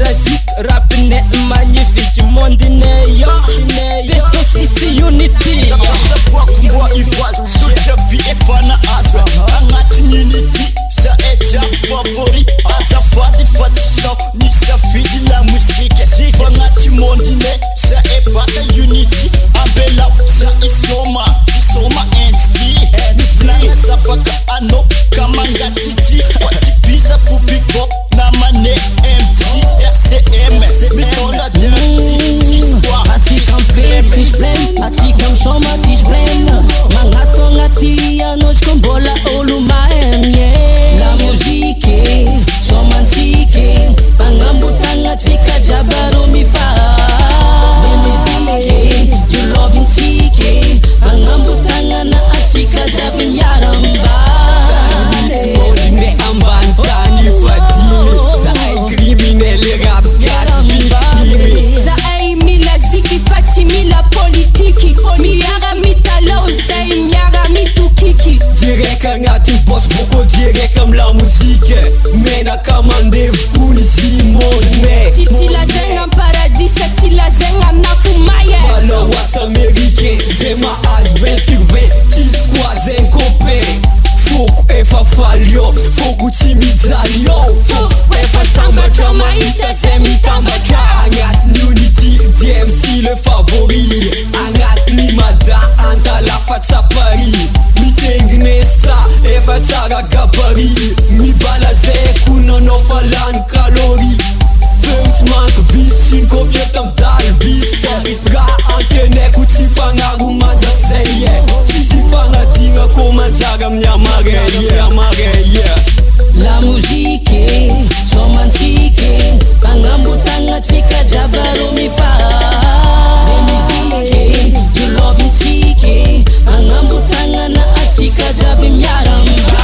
parasite, rapine magnifique, mondinay, peso sisi unity. Kwa kumbwa ivoise, soja bi efana aswa. Angatin unity, sa echa favori. Asa fadi fati show, ni sa fidi la musique. Fangati mondinay, sa ebaka unity. Ambela, sa isoma entity. Ni flanga sa baka ano, kamanga titi. Fati biza kupiko, na mane MT, RCM. Mitona dirty, Atikam fake, si blame, atikam shoma, si blame. Mangato ngatia, nós com bola, olu maem, La musique, somantique, pangambutanga chika jabaro mi fa. The musique, you loving chike, pangambutanga na achika jabim yaramba. Mondinay ambantani fatimi, sa ay criminel rap gas victime. Za ai mila ziki fatimi la politiki. Miara mitala uzai miara mitukiki. Direct angatin boss boko direct comme la musique. Mena kamande vkuni si mondinay. Titi la zenga paradis, titi la zenga nafumaye. Malo was américain, c'est ma âge 20 sur 20. 6 3 un copain. Fogo e fa falho, fogo timidalho. Fogo e fa samba drama, ita semi tambaja. Angat unity, DMC le favori. Angat limada, ANTALAHA tsapari. Mi tengnesta, e fa tsaga gabari. Mi balaze kuno no falan kalori. Veut mank visin, combien tam dal vis. Ga antene kuti fangagu manjak seye. Tisi fanga tinga komanjaga mnyamage. La musique, somantique, pangambutanga chika jabaro mi fa. The musique, you loving chike, pangambutanga na achika jabim yaramba.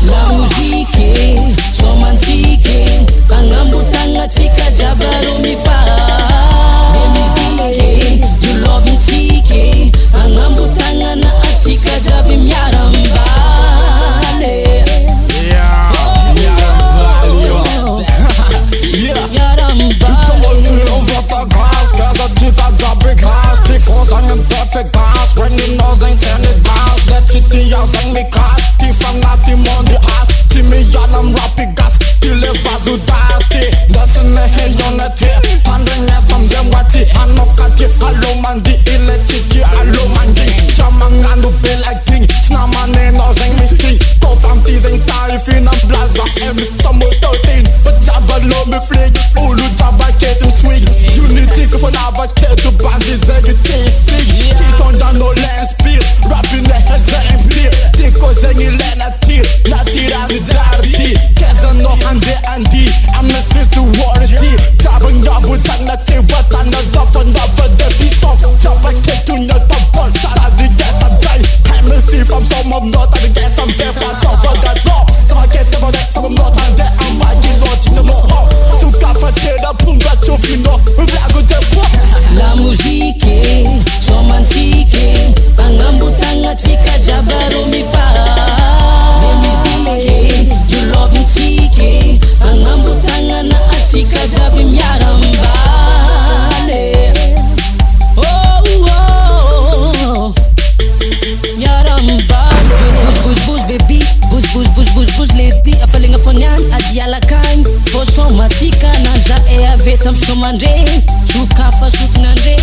La musique, somantique, pangambutanga chika jabaro mi fa. The musique, you loving chike, pangambutanga na achika jabim yaramba. Unity que vanava que tu bandes executive. Titon dans nos l'inspire, rapping exemplir. Ti coisa ni lena tir, na tirani darti. Keza no hande andi, I'm the sister warranty. Tabang yabu tang na te watan na zafan na vada pisof. Chapa ketu na tabon, tadi gas I'm jay. I'm the Steve, I'm some of not, tadi gas I'm deaf, I don't forget no. Sama kete for that, some of not and that I'm wagging no, chita no ho. Suka fatera punga chufino, uvlago de po. La musique, somantique, pangambutanga chika jabaro mi fa. The musique, you loving chike, pangambutanga na achika jabim yaramba. Oh, yaramba. Bus baby, bus lady, afalinga fonyan adiala kan. Fo matika na ja e avetam somandre. Chukafa shufnandre.